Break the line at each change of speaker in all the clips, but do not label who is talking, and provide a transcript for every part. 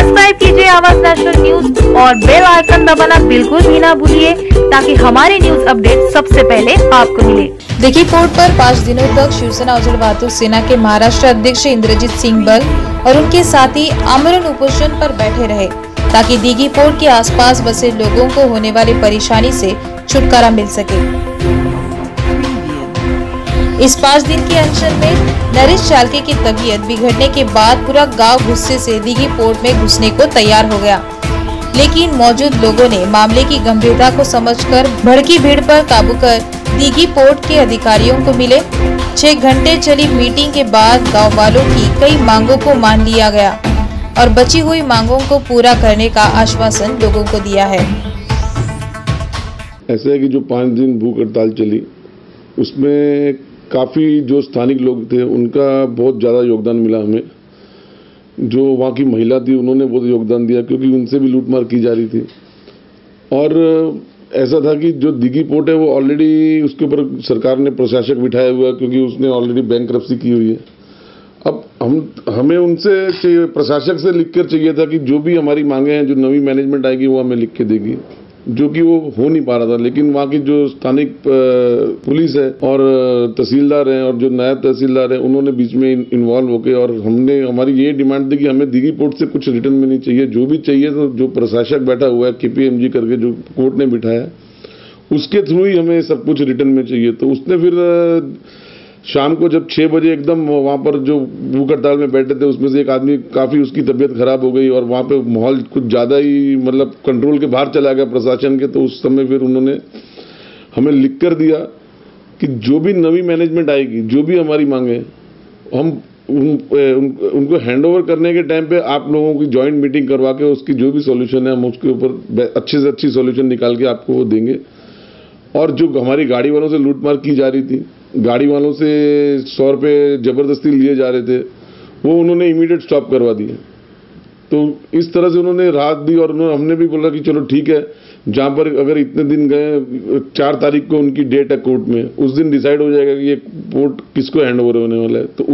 Subscribe कीजिए आवाज national news और बेल आइकन दबाना बिल्कुल भी ना भूलिए ताकि हमारे न्यूज अपडेट सबसे पहले आपको मिले।
दिघी पोर्ट पर 5 दिनों तक शिवसेना अवजड वाहतूक सेना के महाराष्ट्र अध्यक्ष इंद्रजीत सिंह बल और उनके साथी आमरण उपोषण पर बैठे रहे ताकि दिघी पोर्ट के आसपास बसे लोगों को होने वाली परेशानी से छुटकारा मिल सके। इस 5 दिन के अनशन में नरेश चालके की तबीयत बिगड़ने के बाद पूरा गांव गुस्से से दिघी पोर्ट में घुसने को तैयार हो गया, लेकिन मौजूद लोगों ने मामले की गंभीरता को समझकर भड़की भीड़ पर काबू कर दिघी पोर्ट के अधिकारियों को मिले। 6 घंटे चली मीटिंग के बाद गांव वालों की कई मांगों को मान लिया गया और बची हुई मांगों को पूरा करने का आश्वासन लोगों को दिया है।
ऐसा है कि जो 5 दिन भूख हड़ताल चली उसमें काफ़ी जो स्थानिक लोग थे उनका बहुत ज़्यादा योगदान मिला हमें। जो वहाँ की महिला थी उन्होंने बहुत योगदान दिया क्योंकि उनसे भी लूटमार की जा रही थी। और ऐसा था कि जो दिघी पोर्ट है वो ऑलरेडी उसके ऊपर सरकार ने प्रशासक बिठाया हुआ है क्योंकि उसने ऑलरेडी बैंकरप्सी की हुई है। अब हमें उनसे चाहिए, प्रशासक से लिख कर चाहिए था कि जो भी हमारी मांगे हैं जो नवी मैनेजमेंट आएगी वो हमें लिख के देगी, जो कि वो हो नहीं पा रहा था। लेकिन वहाँ की जो स्थानिक पुलिस है और तहसीलदार हैं और जो नायब तहसीलदार हैं उन्होंने बीच में इन्वॉल्व होकर और हमने हमारी ये डिमांड थी कि हमें दिघी पोर्ट से कुछ रिटर्न में नहीं चाहिए, जो भी चाहिए तो जो प्रशासक बैठा हुआ है KPMG करके जो कोर्ट ने बिठाया उसके थ्रू ही हमें सब कुछ रिटर्न में चाहिए। तो उसने फिर शाम को जब 6 बजे एकदम वहाँ पर जो भूख हड़ताल में बैठे थे उसमें से एक आदमी काफ़ी उसकी तबीयत खराब हो गई और वहाँ पे माहौल कुछ ज़्यादा ही मतलब कंट्रोल के बाहर चला गया प्रशासन के। तो उस समय फिर उन्होंने हमें लिख कर दिया कि जो भी नवी मैनेजमेंट आएगी जो भी हमारी मांगे हम उनको हैंड ओवर करने के टाइम पे आप लोगों की जॉइंट मीटिंग करवा के उसकी जो भी सॉल्यूशन है हम उसके ऊपर अच्छे से अच्छी सॉल्यूशन निकाल के आपको वो देंगे। और जो हमारी गाड़ी वालों से लूटमार की जा रही थी, गाड़ी वालों से 100 रुपये जबरदस्ती लिए जा रहे थे, वो उन्होंने इमीडिएट स्टॉप करवा दिए। तो इस तरह से उन्होंने राहत दी और हमने भी बोला कि चलो ठीक है, जहाँ पर अगर इतने दिन गए 4 तारीख को उनकी डेट है कोर्ट में, उस दिन डिसाइड हो जाएगा कि ये पोर्ट किसको हैंड ओवर होने वाला है। तो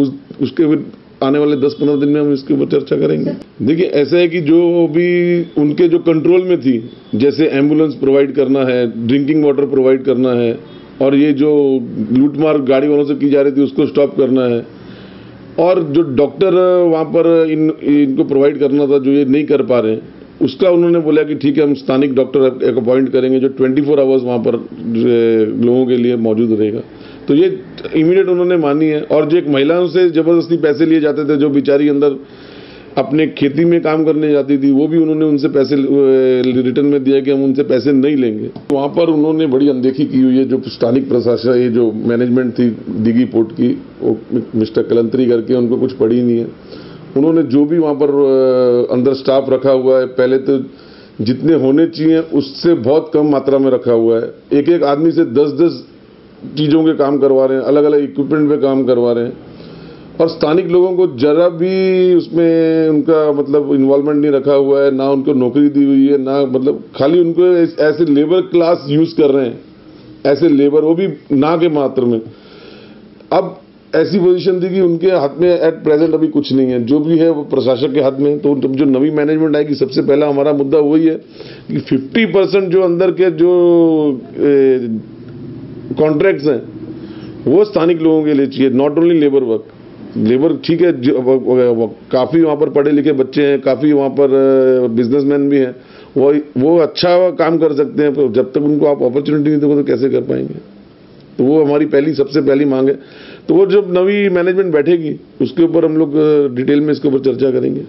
उसके फिर आने वाले 10-15 दिन में हम इसके ऊपर चर्चा करेंगे। देखिए ऐसा है कि जो भी उनके जो कंट्रोल में थी, जैसे एम्बुलेंस प्रोवाइड करना है, ड्रिंकिंग वाटर प्रोवाइड करना है और ये जो लूटमार गाड़ी वालों से की जा रही थी उसको स्टॉप करना है और जो डॉक्टर वहाँ पर इनको प्रोवाइड करना था जो ये नहीं कर पा रहे हैं उसका उन्होंने बोला कि ठीक है हम स्थानिक डॉक्टर एक अपॉइंट करेंगे जो 24 आवर्स वहाँ पर लोगों के लिए मौजूद रहेगा। तो ये इमीडिएट उन्होंने मानी है। और जो एक महिलाओं से जबरदस्ती पैसे लिए जाते थे, जो बेचारी अंदर अपने खेती में काम करने जाती थी, वो भी उन्होंने उनसे पैसे रिटर्न में दिया कि हम उनसे पैसे नहीं लेंगे। वहाँ पर उन्होंने बड़ी अनदेखी की हुई है। जो स्थानिक प्रशासन, ये जो मैनेजमेंट थी दिघी पोर्ट की, वो मिस्टर कलंतरी करके, उनको कुछ पड़ी नहीं है। उन्होंने जो भी वहाँ पर अंदर स्टाफ रखा हुआ है, पहले तो जितने होने चाहिए उससे बहुत कम मात्रा में रखा हुआ है। एक आदमी से 10-10 चीज़ों के काम करवा रहे हैं, अलग अलग इक्विपमेंट पे काम करवा रहे हैं और स्थानिक लोगों को जरा भी उसमें उनका मतलब इन्वॉल्वमेंट नहीं रखा हुआ है, ना उनको नौकरी दी हुई है, ना मतलब खाली उनको ऐसे लेबर क्लास यूज कर रहे हैं, ऐसे लेबर, वो भी ना के मात्र में। अब ऐसी पोजीशन थी कि उनके हाथ में एट प्रेजेंट अभी कुछ नहीं है, जो भी है वो प्रशासक के हाथ में। तो जो नवी मैनेजमेंट आएगी सबसे पहला हमारा मुद्दा वही है कि 50% जो अंदर के जो कॉन्ट्रैक्ट्स हैं वो स्थानिक लोगों के लिए चाहिए, not only labour work. Labour ठीक है, काफ़ी वहाँ पर पढ़े लिखे बच्चे हैं, काफ़ी वहाँ पर बिजनेसमैन भी हैं, वो अच्छा काम कर सकते हैं, पर जब तक उनको आप अपॉर्चुनिटी नहीं दोगे तो कैसे कर पाएंगे। तो वो हमारी सबसे पहली मांग है। तो वो जब नवी मैनेजमेंट बैठेगी उसके ऊपर हम लोग डिटेल में इसके ऊपर चर्चा करेंगे।